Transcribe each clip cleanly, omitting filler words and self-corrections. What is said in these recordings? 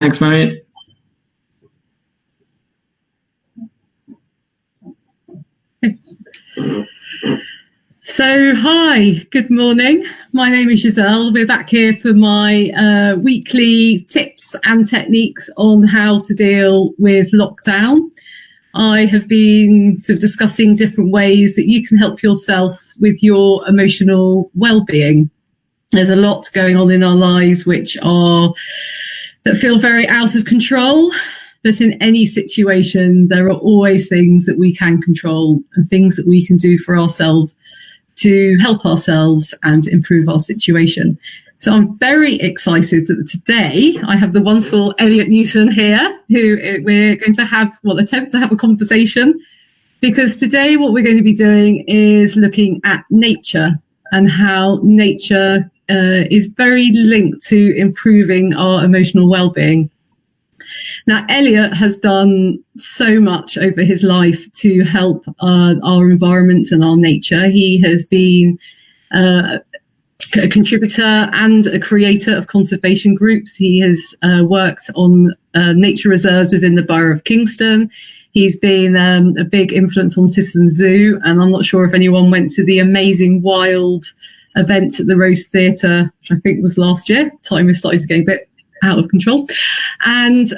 Thanks, Marion. So, hi, good morning. My name is Giselle. We're back here for my weekly tips and techniques on how to deal with lockdown. I have been sort of discussing different ways that you can help yourself with your emotional well-being. There's a lot going on in our lives that feel very out of control. But in any situation, there are always things that we can control and things that we can do for ourselves to help ourselves and improve our situation. So I'm very excited that today I have the wonderful Elliot Newton here, who we're going to attempt to have a conversation, because today what we're going to be doing is looking at nature and how nature is very linked to improving our emotional well-being. Now, Elliot has done so much over his life to help our environment and our nature. He has been a contributor and a creator of conservation groups. He has worked on nature reserves within the borough of Kingston. He's been a big influence on Kingston Zoo, and I'm not sure if anyone went to the amazing wild event at the Rose Theatre, which I think was last year. Time is starting to get a bit out of control. And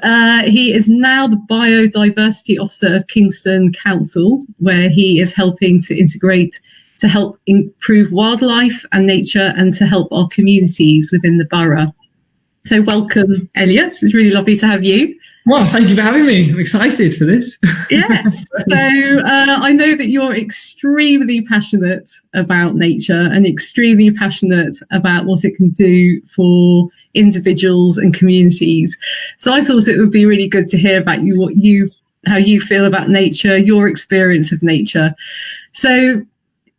he is now the Biodiversity Officer of Kingston Council, where he is helping to integrate to help improve wildlife and nature and to help our communities within the borough. So welcome, Elliot. It's really lovely to have you. Well, thank you for having me. I'm excited for this. Yes. So I know that you're extremely passionate about nature and extremely passionate about what it can do for individuals and communities. So I thought it would be really good to hear about how you feel about nature, your experience of nature. So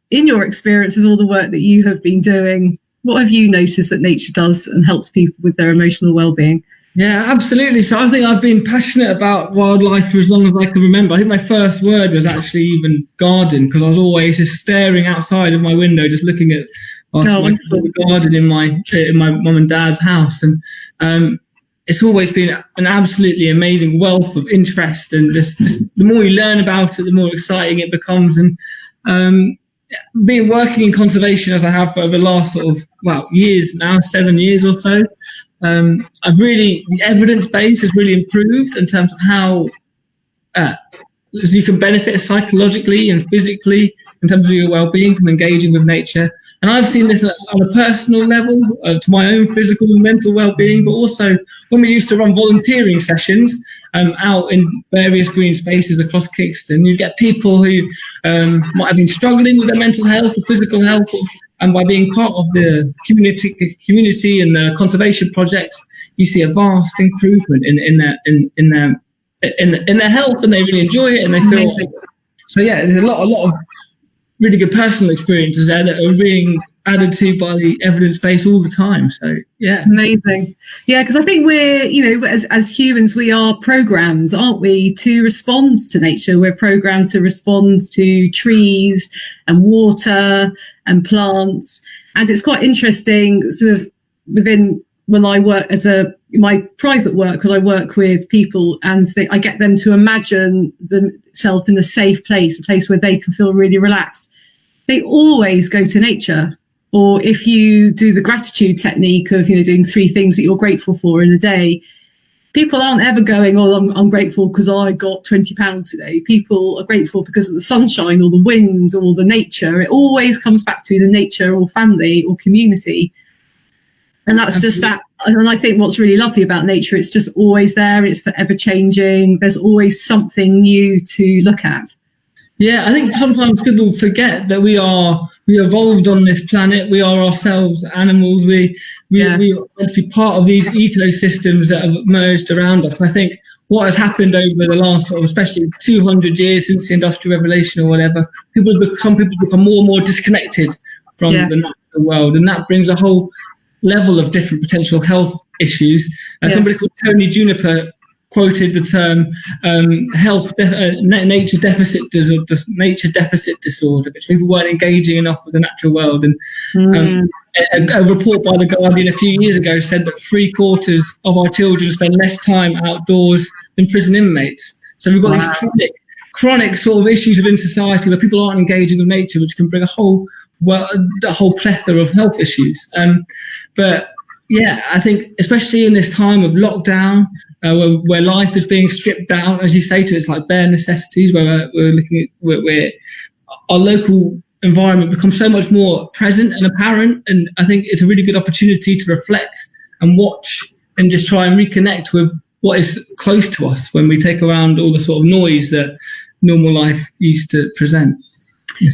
in your experience with all the work that you have been doing, what have you noticed that nature does and helps people with their emotional well-being? Yeah, absolutely. So I think I've been passionate about wildlife for as long as I can remember. I think my first word was actually even garden, because I was always just staring outside of my window, just looking at the garden in my mum and dad's house. And it's always been an absolutely amazing wealth of interest. And just the more you learn about it, the more exciting it becomes. And being working in conservation as I have for over the last years now, 7 years or so, the evidence base has really improved in terms of how you can benefit psychologically and physically in terms of your well-being from engaging with nature. And I've seen this on a personal level to my own physical and mental well-being, but also when we used to run volunteering sessions out in various green spaces across Kingston, you get people who might have been struggling with their mental health or physical health, and by being part of the community and the conservation projects, you see a vast improvement in their health, and they really enjoy it, and they feel amazing. So yeah, there's a lot of really good personal experiences there that are being added to by the evidence base all the time. So yeah, amazing. Yeah, because I think we're, as humans, we are programmed, aren't we, to respond to nature. We're programmed to respond to trees and water and plants. And it's quite interesting, sort of when I work my private work, because I work with people, and I get them to imagine themselves in a safe place, a place where they can feel really relaxed. They always go to nature. Or if you do the gratitude technique of, doing 3 things that you're grateful for in a day, people aren't ever going, I'm grateful because I got £20 today. People are grateful because of the sunshine or the wind or the nature. It always comes back to the nature or family or community. And that's just that. And I think what's really lovely about nature, it's just always there. It's forever changing. There's always something new to look at. Yeah, I think sometimes people forget that we evolved on this planet. We are ourselves animals. We are meant to be part of these ecosystems that have emerged around us. And I think what has happened over the last, especially 200 years since the Industrial Revolution or whatever, some people become more and more disconnected from the natural world, and that brings a whole level of different potential health issues. Somebody called Tony Juniper quoted the term nature deficit disorder, which people weren't engaging enough with the natural world. And a report by The Guardian a few years ago said that 3/4 of our children spend less time outdoors than prison inmates. So we've got these chronic sort of issues within society where people aren't engaging with nature, which can bring a whole plethora of health issues. But yeah, I think especially in this time of lockdown, where life is being stripped down, as you say, to its like bare necessities, where we're looking at where our local environment becomes so much more present and apparent. And I think it's a really good opportunity to reflect and watch and just try and reconnect with what is close to us when we take around all the sort of noise that normal life used to present.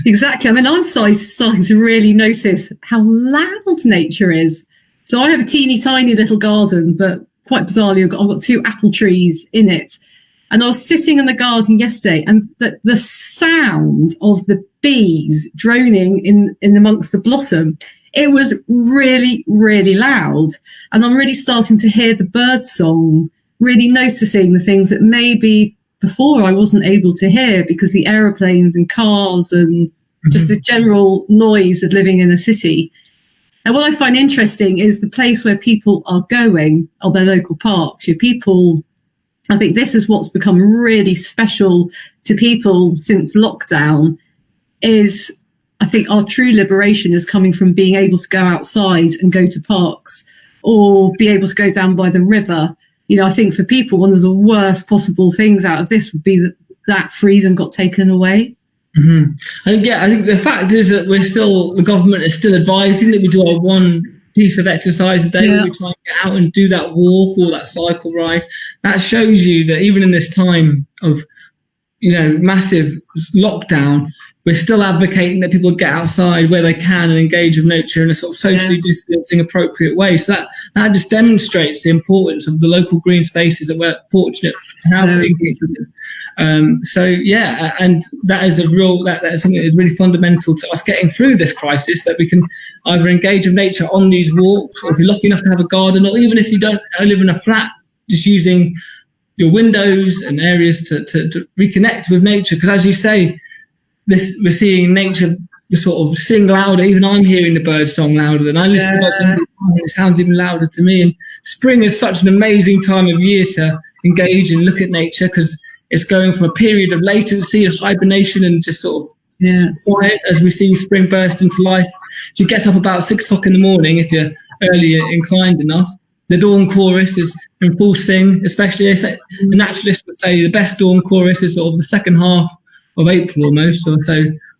Exactly. I mean, I'm starting to really notice how loud nature is. So I have a teeny tiny little garden, but quite bizarrely, I've got 2 apple trees in it. And I was sitting in the garden yesterday, and the sound of the bees droning in amongst the blossom, it was really, really loud. And I'm really starting to hear the bird song, really noticing the things that maybe before I wasn't able to hear because the aeroplanes and cars and just the general noise of living in a city. And what I find interesting is the place where people are going are their local parks. I think this is what's become really special to people since lockdown is I think our true liberation is coming from being able to go outside and go to parks or be able to go down by the river. I think for people, one of the worst possible things out of this would be that freedom got taken away. I think the fact is that the government is still advising that we do our one piece of exercise a day, where we try and get out and do that walk or that cycle ride. That shows you that even in this time of, massive lockdown, we're still advocating that people get outside where they can and engage with nature in a sort of socially distancing, appropriate way. So that just demonstrates the importance of the local green spaces that we're fortunate to have. And that is that is something that's really fundamental to us getting through this crisis, that we can either engage with nature on these walks, or if you're lucky enough to have a garden, or even if you don't live in a flat, just using your windows and areas to reconnect with nature. Because as you say, we're seeing nature sort of sing louder. Even I'm hearing the bird song louder than I listen to birds, and it sounds even louder to me. And spring is such an amazing time of year to engage and look at nature, because it's going from a period of latency, of hibernation, and just sort of quiet as we see spring burst into life. So you get up about 6 o'clock in the morning if you're earlier inclined enough. The dawn chorus is in full swing, especially a naturalist would say the best dawn chorus is sort of the second half of April almost. So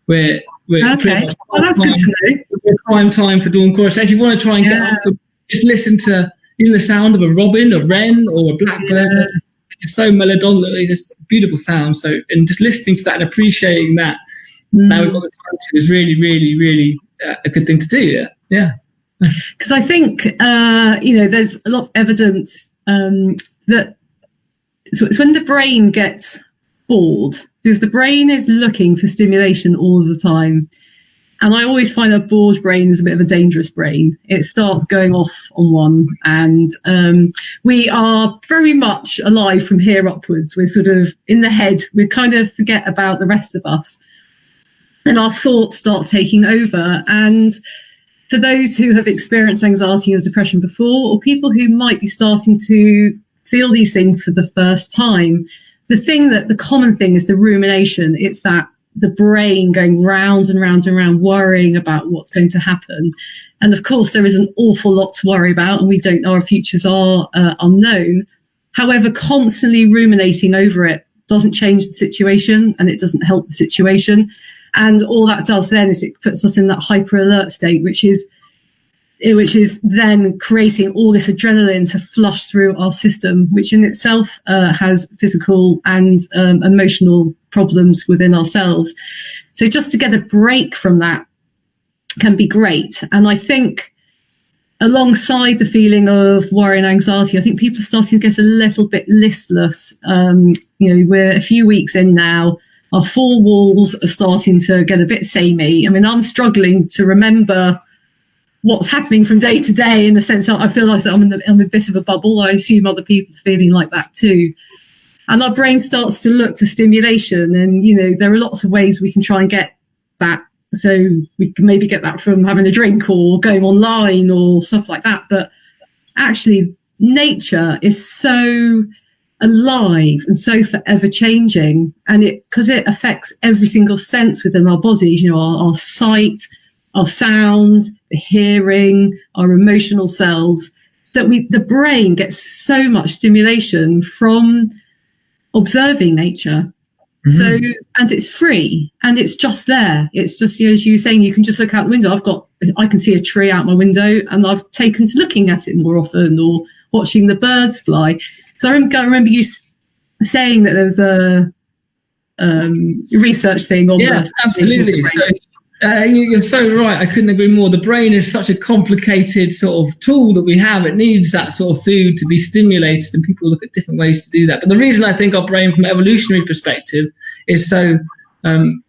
we're pretty much that's good to know. Prime time for dawn chorus. So if you want to try and get up and just listen to even the sound of a robin, a wren, or a blackbird, it's just so melodic, it's just a beautiful sound. So, and just listening to that and appreciating that now we've got the time to is really, really, really a good thing to do. Yeah. Because I think, there's a lot of evidence that it's when the brain gets bored, because the brain is looking for stimulation all the time. And I always find a bored brain is a bit of a dangerous brain. It starts going off on one. And we are very much alive from here upwards. We're sort of in the head. We kind of forget about the rest of us. And our thoughts start taking over. And for those who have experienced anxiety or depression before, or people who might be starting to feel these things for the first time, the common thing is the rumination. It's that the brain going round and round and round, worrying about what's going to happen. And of course, there is an awful lot to worry about, and we don't know, our futures are unknown. However, constantly ruminating over it doesn't change the situation, and it doesn't help the situation. And all that does then is it puts us in that hyper alert state, which is then creating all this adrenaline to flush through our system, which in itself has physical and emotional problems within ourselves. So just to get a break from that can be great. And I think alongside the feeling of worry and anxiety, I think people are starting to get a little bit listless. We're a few weeks in now. Our 4 walls are starting to get a bit samey. I mean, I'm struggling to remember what's happening from day to day, in the sense that I feel like I'm a bit of a bubble. I assume other people are feeling like that too. And our brain starts to look for stimulation, and there are lots of ways we can try and get that. So we can maybe get that from having a drink or going online or stuff like that. But actually, nature is so alive and so forever changing, and because it affects every single sense within our bodies, our sight, our sound, the hearing, our emotional selves, that the brain gets so much stimulation from observing nature. Mm-hmm. So, and it's free, and it's just there. It's just, as you were saying, you can just look out the window. I can see a tree out my window, and I've taken to looking at it more often, or watching the birds fly. So I remember you saying that there was a research thing on that. Yeah, absolutely. So you're so right. I couldn't agree more. The brain is such a complicated sort of tool that we have. It needs that sort of food to be stimulated, and people look at different ways to do that. But the reason I think our brain, from an evolutionary perspective, is so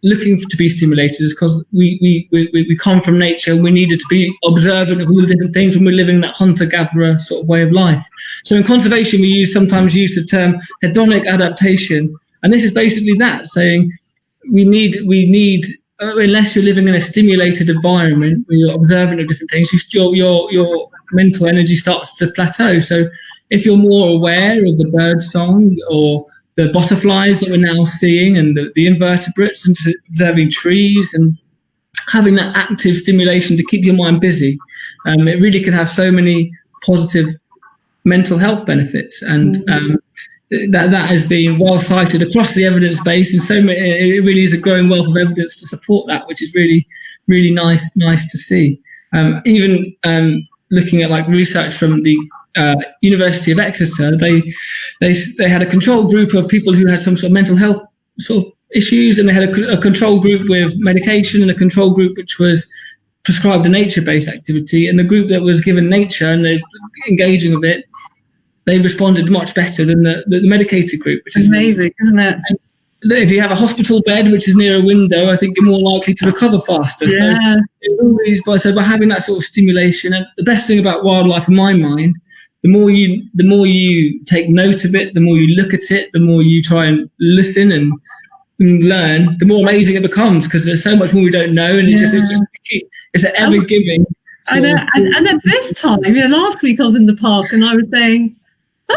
looking to be stimulated is because we come from nature, and we needed to be observant of all the different things when we're living that hunter-gatherer sort of way of life. So in conservation, we sometimes use the term hedonic adaptation, and this is basically that, saying we need unless you're living in a stimulated environment where you're observant of different things, your mental energy starts to plateau. So if you're more aware of the bird song or the butterflies that we're now seeing, and the invertebrates, and observing trees and having that active stimulation to keep your mind busy, it really can have so many positive mental health benefits. And that has been well cited across the evidence base, and it really is a growing wealth of evidence to support that, which is really, really nice to see. Even looking at like research from the University of Exeter, they had a control group of people who had some sort of mental health sort of issues, and they had a control group with medication, and a control group which was prescribed a nature-based activity. And the group that was given nature and they're engaging with it, they responded much better than the medicated group, which is amazing, isn't it? And if you have a hospital bed which is near a window, I think you're more likely to recover faster. Yeah. So by having that sort of stimulation, and the best thing about wildlife in my mind, the more you take note of it, the more you look at it, the more you try and listen and learn, the more amazing it becomes, because there's so much more we don't know, and it's an ever giving. And at this time, last week I was in the park and I was saying,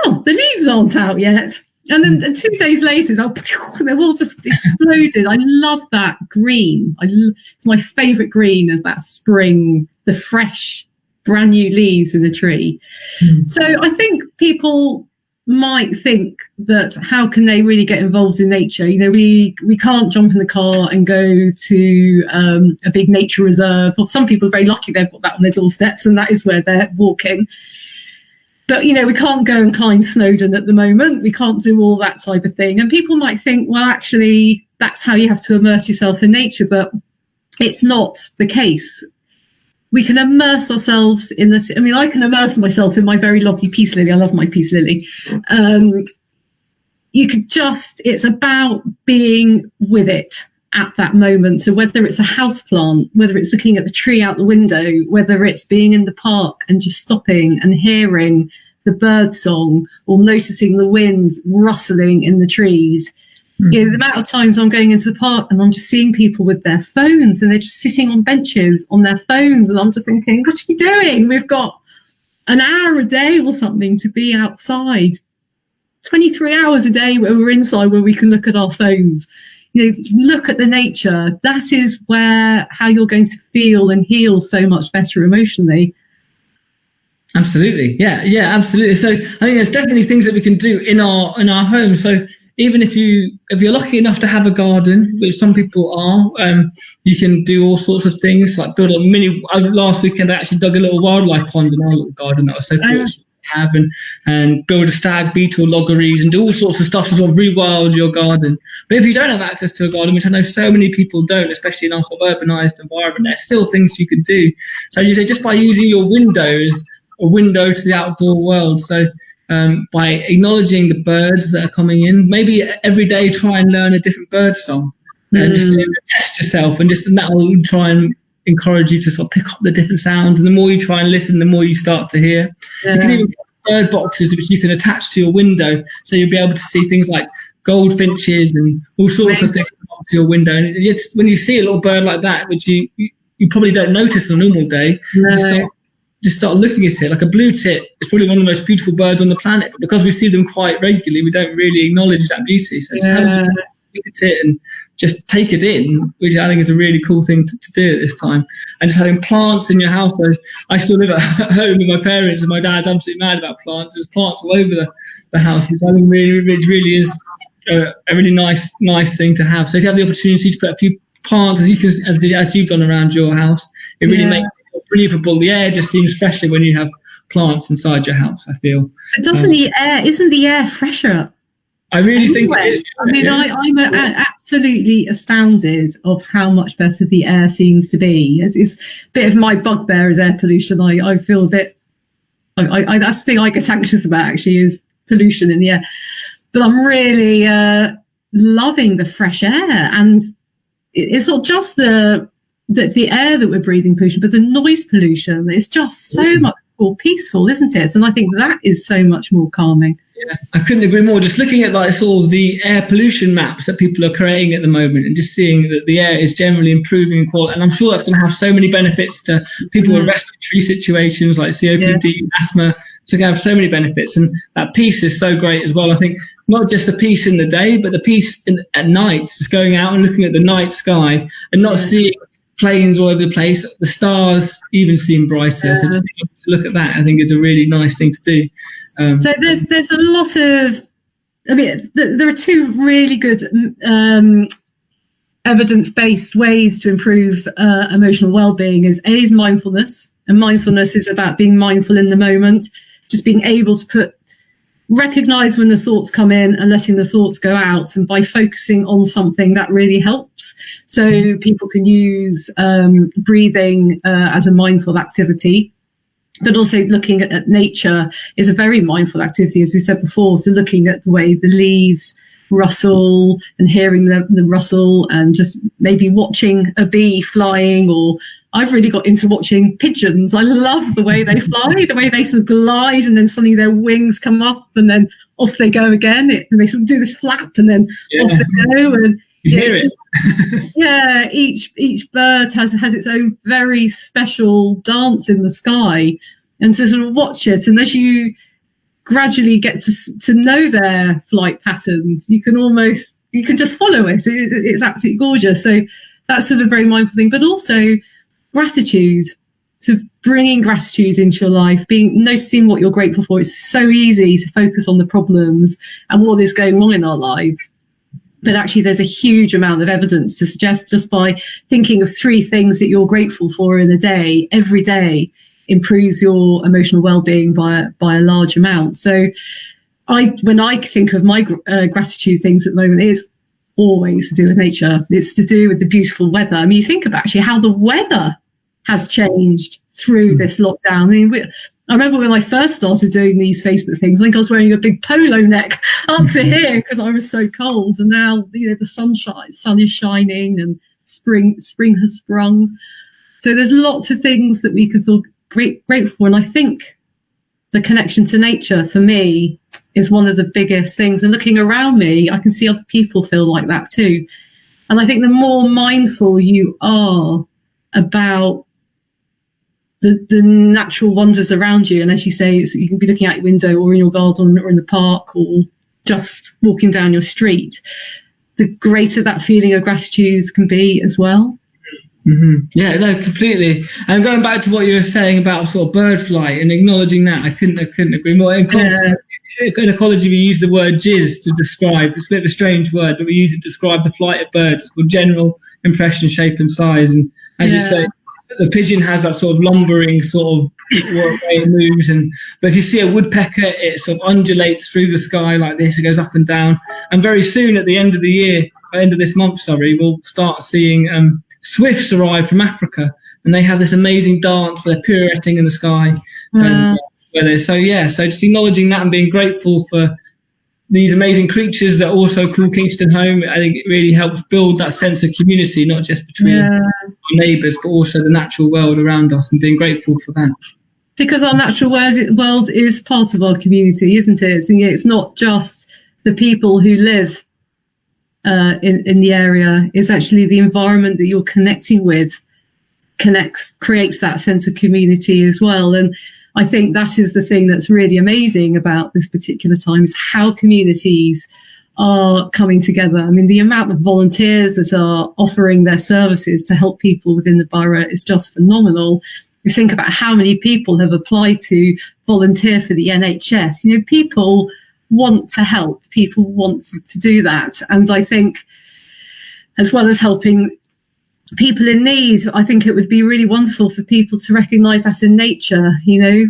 oh, the leaves aren't out yet. And then 2 days later, they're all just exploded. I love that green. It's my favourite green, as that spring, the fresh, brand new leaves in the tree. So I think people might think that how can they really get involved in nature? We can't jump in the car and go to a big nature reserve. Well, some people are very lucky they've got that on their doorsteps, and that is where they're walking. But, we can't go and climb Snowdon at the moment. We can't do all that type of thing. And people might think, well, actually, that's how you have to immerse yourself in nature. But it's not the case. We can immerse ourselves in this. I can immerse myself in my very lovely peace lily. I love my peace lily. It's about being with it at that moment. So whether it's a houseplant, whether it's looking at the tree out the window, whether it's being in the park and just stopping and hearing the bird song, or noticing the wind rustling in the trees. The amount of times I'm going into the park and I'm just seeing people with their phones, and they're just sitting on benches on their phones, and I'm just thinking, what are you doing? We've got an hour a day or something to be outside. 23 hours a day where we're inside, where we can look at our phones. Look at the nature. That is how you're going to feel and heal so much better emotionally. Absolutely. Yeah, absolutely. So I think there's definitely things that we can do in our home. So even if you're lucky enough to have a garden, which some people are, you can do all sorts of things, like build a mini. Last weekend I actually dug a little wildlife pond in our little garden that I was so fortunate to have, and build a stag beetle loggeries and do all sorts of stuff to sort of rewild your garden. But if you don't have access to a garden, which I know so many people don't, especially in our sort of urbanised environment, there's still things you can do. So as you say, just by using your window as a window to the outdoor world. So by acknowledging the birds that are coming in, maybe every day try and learn a different bird song, and just test yourself, and that will try and encourage you to sort of pick up the different sounds. And the more you try and listen, the more you start to hear. You can even get bird boxes which you can attach to your window, so you'll be able to see things like goldfinches and all sorts of things up to your window. And it's, when you see a little bird like that, which you probably don't notice on a normal day, just start looking at it. Like a blue tit is probably one of the most beautiful birds on the planet, but because we see them quite regularly, we don't really acknowledge that beauty. So just have a look at it and just take it in, which I think is a really cool thing to do at this time. And just having plants in your house. I still live at home with my parents, and my dad's absolutely mad about plants. There's plants all over the house, which I think really is a really nice thing to have. So if you have the opportunity to put a few plants, as you've done around your house, it really makes it breathable. The air just seems fresher when you have plants inside your house, I feel. But isn't the air fresher? I really think it is. I mean, I'm absolutely astounded of how much better the air seems to be. It's a bit of my bugbear is air pollution. I feel a bit, that's the thing I get anxious about, actually, is pollution in the air. But I'm really loving the fresh air. And it's not just the air that we're breathing pollution, but the noise pollution. It's just so much more peaceful, isn't it? And I think that is so much more calming. Yeah, I couldn't agree more. Just looking at like sort of the air pollution maps that people are creating at the moment, and just seeing that the air is generally improving in quality. And I'm sure that's going to have so many benefits to people with respiratory situations like COPD, asthma. It's going to have so many benefits, and that peace is so great as well. I think not just the peace in the day, but the peace at night, just going out and looking at the night sky and not seeing planes all over the place, the stars even seem brighter. So to be able to look at that, I think is a really nice thing to do. So there's a lot of, I mean, there are two really good evidence-based ways to improve emotional well-being. Is mindfulness, and mindfulness is about being mindful in the moment, just being able to recognize when the thoughts come in and letting the thoughts go out, and by focusing on something that really helps. So people can use breathing as a mindful activity, but also looking at nature is a very mindful activity, as we said before. So looking at the way the leaves rustle and hearing the rustle, and just maybe watching a bee flying. Or I've really got into watching pigeons. I love the way they fly, the way they sort of glide, and then suddenly their wings come up and then off they go again. And they sort of do this flap and then off they go. And you hear it. Each bird has its own very special dance in the sky, and to sort of watch it, and as you gradually get to know their flight patterns, you can just follow it. It's absolutely gorgeous. So that's sort of a very mindful thing, but also gratitude. So bringing gratitude into your life, noticing what you're grateful for. It's so easy to focus on the problems and what is going wrong in our lives. But actually, there's a huge amount of evidence to suggest just by thinking of 3 things that you're grateful for in a day, every day, improves your emotional well-being by a large amount. So when I think of my gratitude things at the moment, it's always to do with nature. It's to do with the beautiful weather. I mean, you think about actually how the weather has changed through this lockdown. I mean, I remember when I first started doing these Facebook things, I think I was wearing a big polo neck up to here because I was so cold. And now, the sun is shining and spring has sprung. So there's lots of things that we can feel grateful for. And I think the connection to nature, for me, is one of the biggest things. And looking around me, I can see other people feel like that too. And I think the more mindful you are about the natural wonders around you, and as you say, you can be looking out your window or in your garden or in the park or just walking down your street, the greater that feeling of gratitude can be as well. Mm-hmm. Yeah, no, completely. And going back to what you were saying about sort of bird flight and acknowledging that, I couldn't agree more. In ecology, we use the word "jizz" to describe. It's a bit of a strange word, but we use it to describe the flight of birds. It's called general impression, shape, and size. And as you say, the pigeon has that sort of lumbering sort of way it moves, but if you see a woodpecker, it sort of undulates through the sky like this. It goes up and down, and very soon at the end of this month, we'll start seeing swifts arrive from Africa, and they have this amazing dance where they're pirouetting in the sky. And so just acknowledging that and being grateful for these amazing creatures that also call Kingston home. I think it really helps build that sense of community, not just between our neighbours, but also the natural world around us, and being grateful for that. Because our natural world is part of our community, isn't it? And it's not just the people who live in the area. It's actually the environment that you're connecting with creates that sense of community as well. And I think that is the thing that's really amazing about this particular time, is how communities are coming together. I mean, the amount of volunteers that are offering their services to help people within the borough is just phenomenal. You think about how many people have applied to volunteer for the NHS. You know, people want to help, people want to do that. And I think, as well as helping people in need, I think it would be really wonderful for people to recognise that in nature. You know,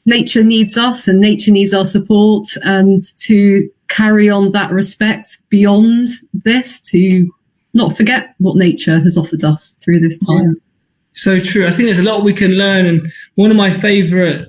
nature needs us and nature needs our support, and to carry on that respect beyond this, to not forget what nature has offered us through this time. So true. I think there's a lot we can learn, and one of my favourite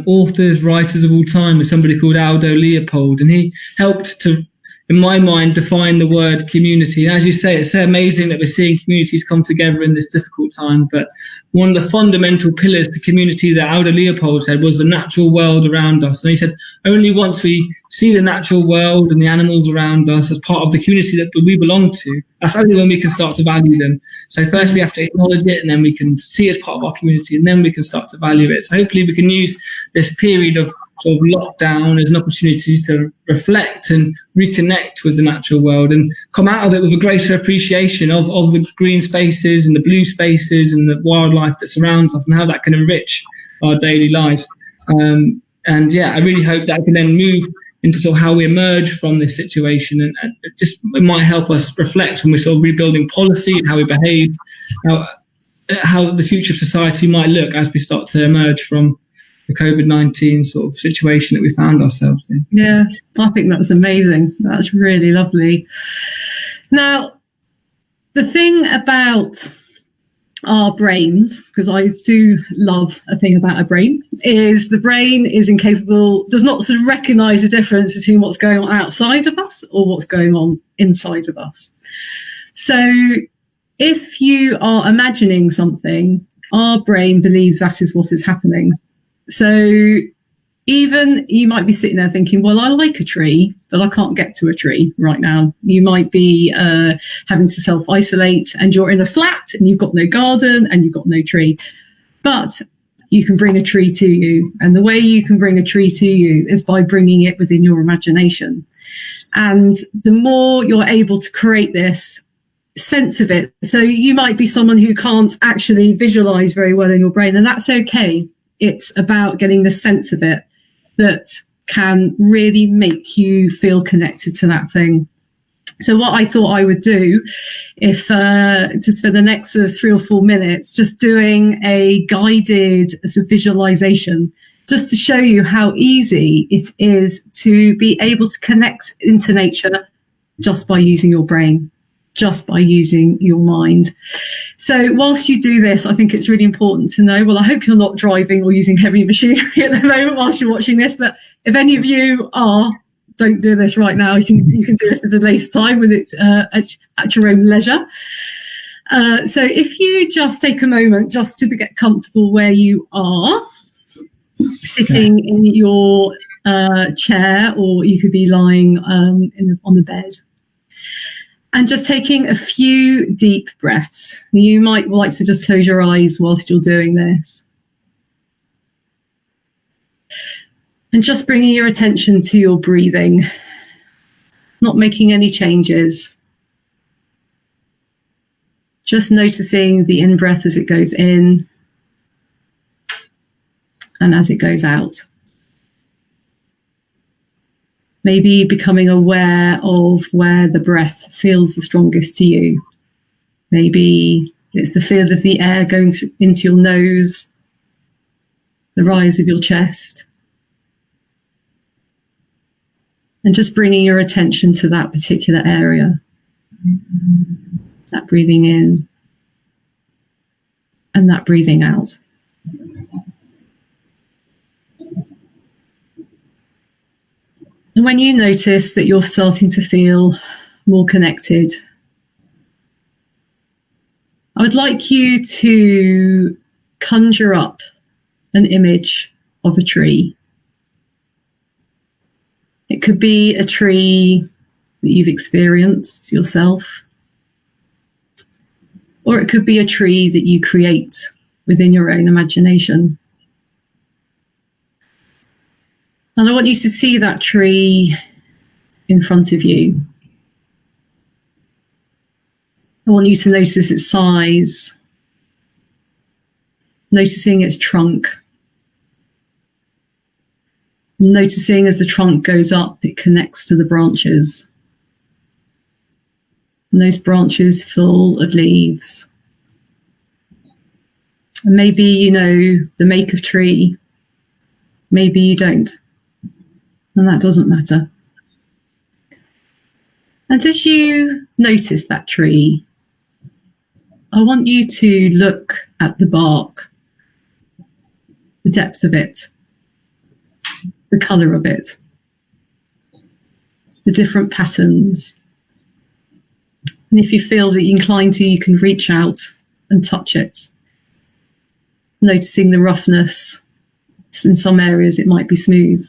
authors, writers of all time is somebody called Aldo Leopold, and he helped to, in my mind, define the word community. And as you say, it's so amazing that we're seeing communities come together in this difficult time. But one of the fundamental pillars to community that Aldo Leopold said was the natural world around us. And he said, only once we see the natural world and the animals around us as part of the community that we belong to, that's only when we can start to value them. So first we have to acknowledge it, and then we can see it as part of our community, and then we can start to value it. So hopefully we can use this period of sort of lockdown as an opportunity to reflect and reconnect with the natural world, and come out of it with a greater appreciation of the green spaces and the blue spaces and the wildlife that surrounds us, and how that can enrich our daily lives. And yeah, I really hope that can then move into sort of how we emerge from this situation, and it might help us reflect when we're sort of rebuilding policy and how we behave, how the future of society might look as we start to emerge from the COVID-19 sort of situation that we found ourselves in. Yeah, I think that's amazing. That's really lovely. Now, the thing about our brains, because I do love a thing about a brain, is the brain is incapable, does not sort of recognise the difference between what's going on outside of us or what's going on inside of us. So if you are imagining something, our brain believes that is what is happening. So even you might be sitting there thinking, well, I like a tree, but I can't get to a tree right now. You might be having to self-isolate, and you're in a flat and you've got no garden and you've got no tree. But you can bring a tree to you. And the way you can bring a tree to you is by bringing it within your imagination. And the more you're able to create this sense of it, so you might be someone who can't actually visualize very well in your brain, and that's okay. It's about getting the sense of it that can really make you feel connected to that thing. So what I thought I would do, if just for the next sort of 3 or 4 minutes, just doing a guided visualization, just to show you how easy it is to be able to connect into nature just by using your brain, just by using your mind. So whilst you do this, I think it's really important to know, well, I hope you're not driving or using heavy machinery at the moment whilst you're watching this, but if any of you are, don't do this right now. You can do this at a later time with it at your own leisure. So if you just take a moment just to get comfortable where you are, sitting in your chair, or you could be lying on the bed, and just taking a few deep breaths. You might like to just close your eyes whilst you're doing this. And just bringing your attention to your breathing, not making any changes. Just noticing the in-breath as it goes in and as it goes out. Maybe becoming aware of where the breath feels the strongest to you. Maybe it's the feel of the air going into your nose, the rise of your chest. And just bringing your attention to that particular area. That breathing in and that breathing out. And when you notice that you're starting to feel more connected, I would like you to conjure up an image of a tree. It could be a tree that you've experienced yourself, or it could be a tree that you create within your own imagination. And I want you to see that tree in front of you. I want you to notice its size, noticing its trunk, noticing as the trunk goes up, it connects to the branches. And those branches full of leaves. And maybe you know the make of tree, maybe you don't, and that doesn't matter. And as you notice that tree, I want you to look at the bark, the depth of it, the colour of it, the different patterns. And if you feel that you're inclined to, you can reach out and touch it, noticing the roughness. In some areas, it might be smooth.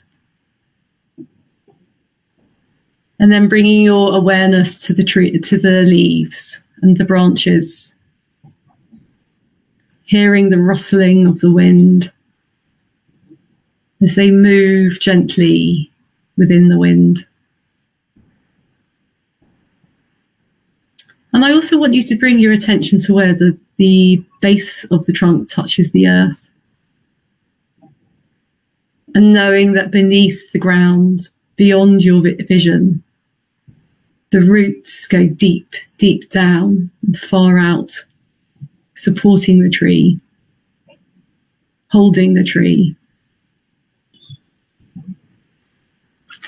And then bringing your awareness to the tree, to the leaves and the branches, hearing the rustling of the wind as they move gently within the wind. And I also want you to bring your attention to where the base of the trunk touches the earth. And knowing that beneath the ground, beyond your vision, the roots go deep, deep down and far out, supporting the tree, holding the tree,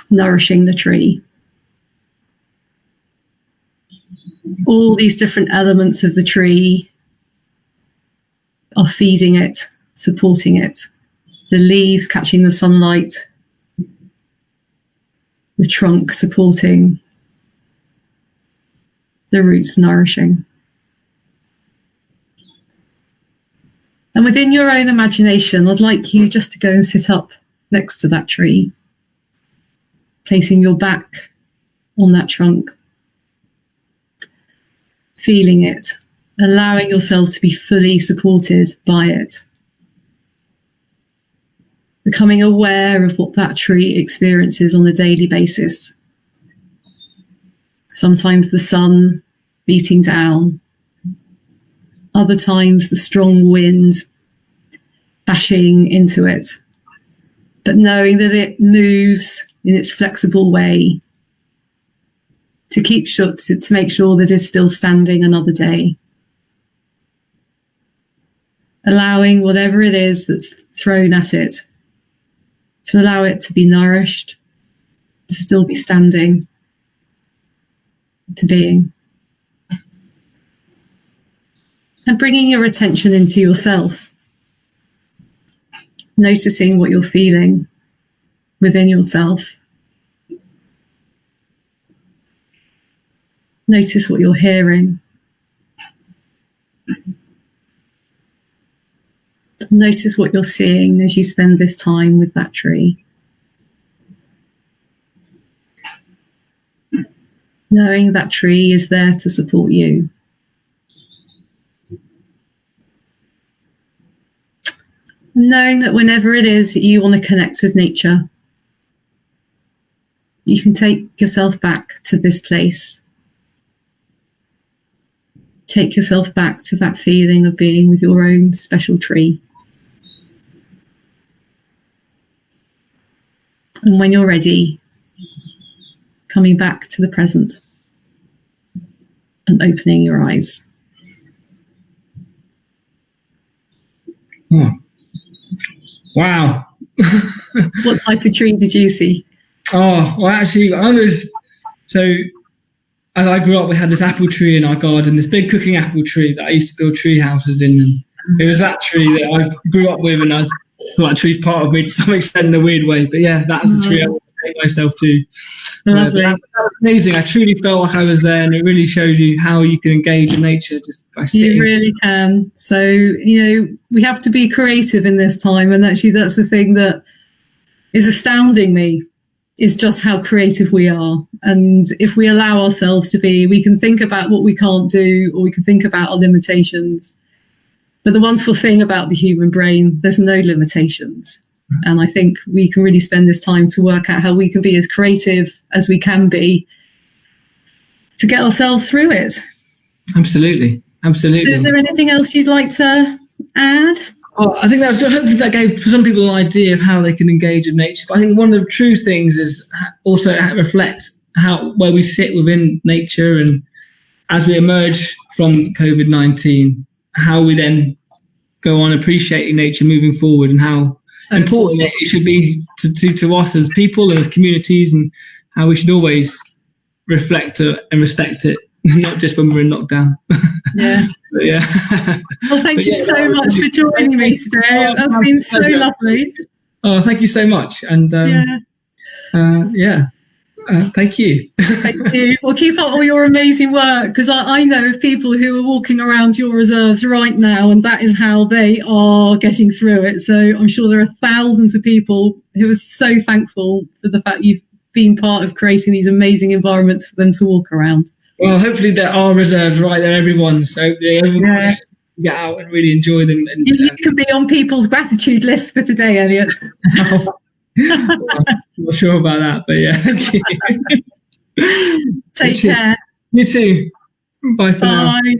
nourishing the tree. All these different elements of the tree are feeding it, supporting it. The leaves catching the sunlight, the trunk supporting, the roots nourishing. And within your own imagination, I'd like you just to go and sit up next to that tree, placing your back on that trunk, feeling it, allowing yourself to be fully supported by it, becoming aware of what that tree experiences on a daily basis. Sometimes the sun beating down, other times the strong wind bashing into it, but knowing that it moves in its flexible way to make sure that it's still standing another day. Allowing whatever it is that's thrown at it, to allow it to be nourished, to still be standing, to being. And bringing your attention into yourself, noticing what you're feeling within yourself. Notice what you're hearing. Notice what you're seeing as you spend this time with that tree. Knowing that tree is there to support you. Knowing that whenever it is that you want to connect with nature, you can take yourself back to this place. Take yourself back to that feeling of being with your own special tree. And when you're ready, coming back to the present and opening your eyes. Oh. Wow. What type of tree did you see? Oh, well, actually, as I grew up, we had this apple tree in our garden, this big cooking apple tree that I used to build tree houses in. And it was that tree that I grew up with, and I thought that tree's part of me to some extent in a weird way. But yeah, that was the tree I was take myself to. Lovely. That was amazing. I truly felt like I was there, and it really shows you how you can engage in nature just by sitting. You really can. So, we have to be creative in this time, and actually that's the thing that is astounding me, is just how creative we are. And if we allow ourselves to be, we can think about what we can't do, or we can think about our limitations. But the wonderful thing about the human brain, there's no limitations. And I think we can really spend this time to work out how we can be as creative as we can be to get ourselves through it. Absolutely. So is there anything else you'd like to add? Well, I think hopefully that gave some people an idea of how they can engage with nature. But I think one of the true things is also reflect where we sit within nature, and as we emerge from COVID-19, how we then go on appreciating nature moving forward, and how important it should be to us as people and as communities, and how we should always reflect and respect it, not just when we're in lockdown. Yeah. Yeah. Well, thank you so much for joining me today. That's been so lovely. Oh, thank you so much. And thank you. Thank you. Well, keep up all your amazing work, because I know of people who are walking around your reserves right now, and that is how they are getting through it. So I'm sure there are thousands of people who are so thankful for the fact you've been part of creating these amazing environments for them to walk around. Well, hopefully there are reserves right there, everyone. So everyone can get out and really enjoy them. And you can be on people's gratitude list for today, Elliot. Well, I'm not sure about that, but yeah, thank you. Take care. You too. Bye for now. Bye.